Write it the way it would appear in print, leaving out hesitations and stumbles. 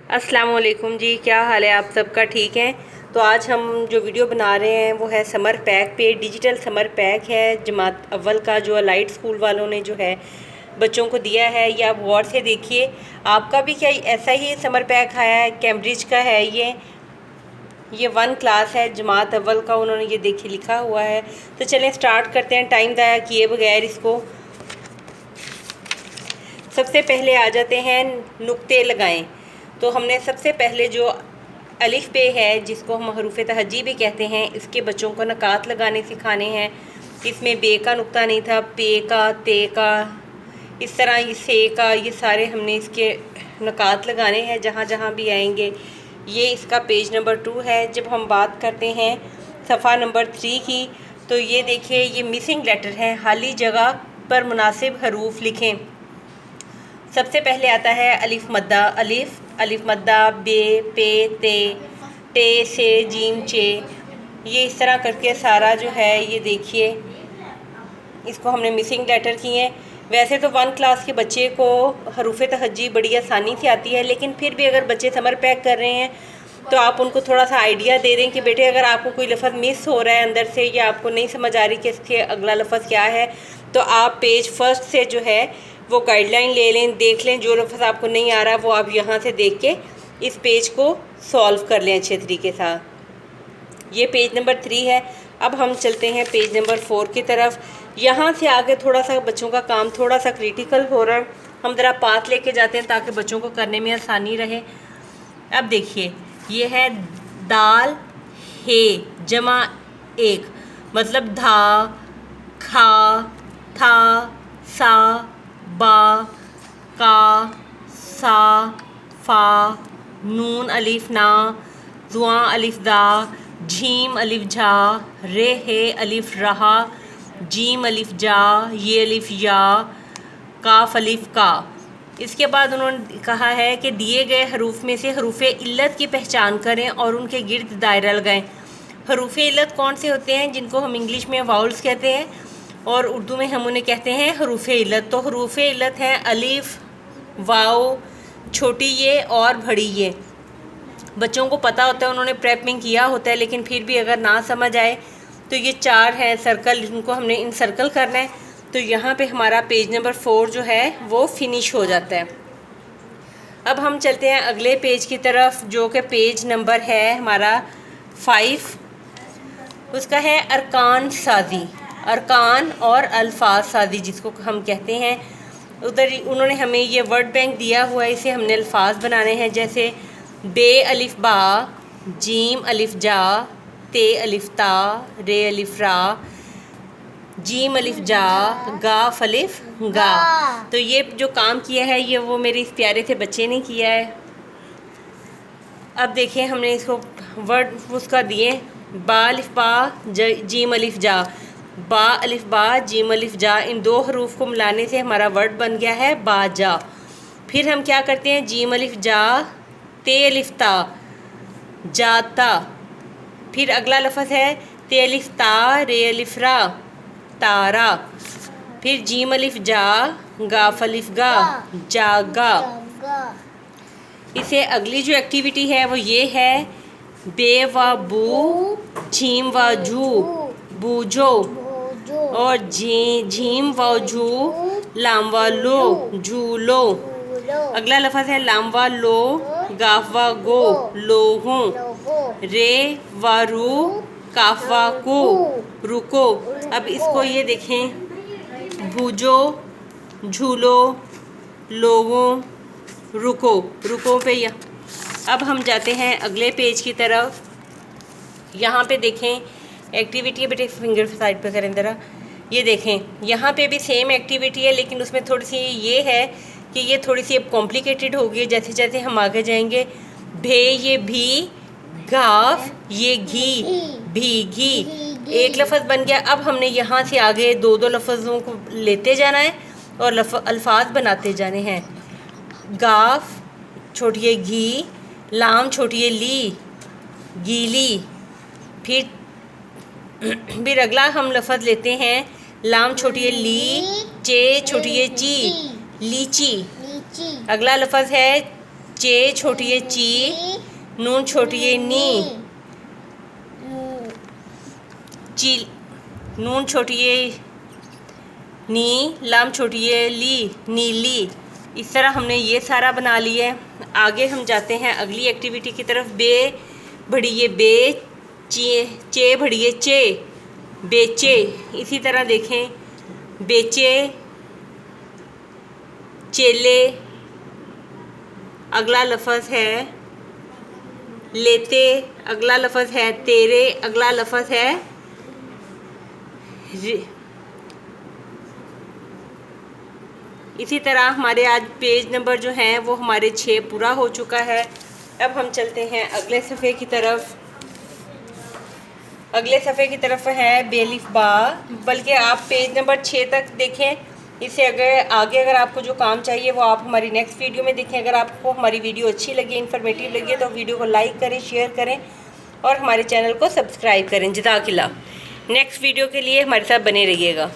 अस्सलाम वालेकुम जी, क्या हाल है आप सबका? ठीक है। तो आज हम जो वीडियो बना रहे हैं वो है समर पैक पे। डिजिटल समर पैक है जमात अव्वल का, जो अलाइट स्कूल वालों ने जो है बच्चों को दिया है। ये आप गौर से देखिए, आपका भी क्या ऐसा ही समर पैक आया है? कैम्ब्रिज का है ये 1 क्लास है जमात अव्वल का, उन्होंने ये देखिए लिखा हुआ है। तो चलें स्टार्ट करते हैं टाइम ज़ाया किए बगैर इसको। सबसे पहले आ जाते हैं नुक्ते लगाएं। तो हमने सबसे पहले जो अलिफ पे है, जिसको हम हरूफ तहजी भी कहते हैं, इसके बच्चों को नकात लगाने सिखाने हैं। इसमें बे का नुक्ता नहीं था, पे का, ते का, इस तरह ये से का, ये सारे हमने इसके नकात लगाने हैं जहाँ जहाँ भी आएंगे। ये इसका पेज नंबर 2 है। जब हम बात करते हैं सफ़ा नंबर 3 की, तो ये देखिए ये मिसिंग लेटर हैं, खाली जगह पर मुनासिब हरूफ लिखें। सबसे पहले आता है अलिफ मद्दा, अलिफ मद्दा, बे, पे, ते, से, जीम, चे। ये इस तरह करके सारा जो है ये देखिए इसको हमने मिसिंग लेटर किए हैं। वैसे तो 1 क्लास के बच्चे को हरूफ तहज्जी बड़ी आसानी से आती है, लेकिन फिर भी अगर बच्चे समर पैक कर रहे हैं तो आप उनको थोड़ा सा आइडिया दे दें कि बेटे अगर आपको कोई लफ्ज़ मिस हो रहा है अंदर से, या आपको नहीं समझ आ रही कि इसके अगला लफ्ज़ क्या है, तो आप पेज फर्स्ट से जो है वो गाइडलाइन ले लें, देख लें। जो लफ्ज़ आपको नहीं आ रहा वो आप यहाँ से देख के इस पेज को सॉल्व कर लें अच्छे तरीके से। ये पेज नंबर 3 है। अब हम चलते हैं पेज नंबर 4 की तरफ। यहाँ से आगे थोड़ा सा बच्चों का काम थोड़ा सा क्रिटिकल हो रहा है, हम ज़रा पास लेके जाते हैं ताकि बच्चों को करने में आसानी रहे। अब देखिए ये है दाल हे जमा 1, मतलब धा, खा, था, सा, बा, का, सा, फा, नून अलिफ ना, जुआ अलिफ दा, झीम अलिफ झा, रे हे अलिफ रहा, जीम अलिफ जा, ये अलिफ या, काफ अलिफ का। इसके बाद उन्होंने कहा है कि दिए गए हरूफ में से हरूफ इल्लत की पहचान करें और उनके गिर्द दायरा लगाएं। हरूफ इल्लत कौन से होते हैं? जिनको हम इंग्लिश में वाउल्स कहते हैं और उर्दू में हम उन्हें कहते हैं हरूफ इल्लत। तो हरूफ इल्लत हैं अलिफ, वाव, छोटी ये और बड़ी ये। बच्चों को पता होता है, उन्होंने प्रेप में किया होता है, लेकिन फिर भी अगर ना समझ आए तो ये 4 हैं सर्कल, इनको हमने इन सर्कल करना है। तो यहाँ पे हमारा पेज नंबर 4 जो है वो फिनिश हो जाता है। अब हम चलते हैं अगले पेज की तरफ, जो कि पेज नंबर है हमारा 5। उसका है अरकान साजी, अरकान और अल्फाज साजी जिसको हम कहते हैं। उधर उन्होंने हमें ये वर्ड बैंक दिया हुआ है, इसे हमने अल्फाज बनाने हैं। जैसे बे अलिफ बा, जीम अलिफ जा, ते अलिफ ता, रे अलिफ रा, जीम अलिफ जा, गाफ अलिफ गा। तो ये जो काम किया है ये वो मेरे इस प्यारे से बच्चे ने किया है। अब देखिए हमने इसको वर्ड उसका दिए, बा अलिफ बा, जीम अलिफ जा, बा अलिफ बा, जीम अलिफ जा। इन 2 हरूफ को मिलाने से हमारा वर्ड बन गया है बाजा। फिर हम क्या करते हैं, जीम अलिफ जा, ते अलिफ ता, जाता। फिर अगला लफ्ज़ है ते अलिफ ता, रे अलिफ रा, तारा। फिर जीम अलिफ जा, गाफ अलिफ गा, जागा। इसे अगली जो एक्टिविटी है वो ये है, बे व बू, झीम व झू, बूझो। और झीम व झू, लाम व लो, झूलो। अगला लफ्ज़ है लाम व लो, गाफ व गो, लोगों। रे व रू, काफ व को, रुको। अब इसको ये देखें, भूजो, झूलो, लोगों, रुको। रुको पे या अब हम जाते हैं अगले पेज की तरफ। यहाँ पे देखें एक्टिविटी है, बेटे फिंगर साइड पे करें ज़रा। ये देखें यहाँ पे भी सेम एक्टिविटी है, लेकिन उसमें थोड़ी सी ये है कि ये थोड़ी सी अब कॉम्प्लिकेटेड होगी जैसे जैसे हम आगे जाएंगे। भे ये भी, गाफ ये घी, भीगी। एक लफ्ज़ बन गया। अब हमने यहाँ से आगे 2-2 लफ्ज़ों को लेते जाना है और अल्फाज बनाते जाने हैं। गाफ छोटी घी, लाम छोटी ली, गीली। फिर अगला हम लफ्ज़ लेते हैं, लाम छोटी ली, चे छोटी ची, लीची। अगला लफ्ज़ है चे छोटी है ची, नून छोटी है नी, ची, नून छोटी है नी, लाम छोटी है ली, नीली। इस तरह हमने ये सारा बना लिया है। आगे हम जाते हैं अगली एक्टिविटी की तरफ। बे भड़िए बे, चे भड़िए चे, बेचे। इसी तरह देखें, बेचे, चेले, अगला लफ्ज़ है लेते, अगला लफ्ज़ है तेरे, अगला लफ्ज़ है इसी तरह हमारे आज पेज नंबर जो हैं वो हमारे 6 पूरा हो चुका है। अब हम चलते हैं अगले सफ़े की तरफ। अगले सफ़े की तरफ है बेलिफ बा, बल्कि आप पेज नंबर 6 तक देखें। इससे अगर आपको जो काम चाहिए वो आप हमारी नेक्स्ट वीडियो में देखें। अगर आपको हमारी वीडियो अच्छी लगी, इन्फॉर्मेटिव लगी तो वीडियो को लाइक करें, शेयर करें और हमारे चैनल को सब्सक्राइब करें। जज़ाकिल्लाह। नेक्स्ट वीडियो के लिए हमारे साथ बने रहिएगा।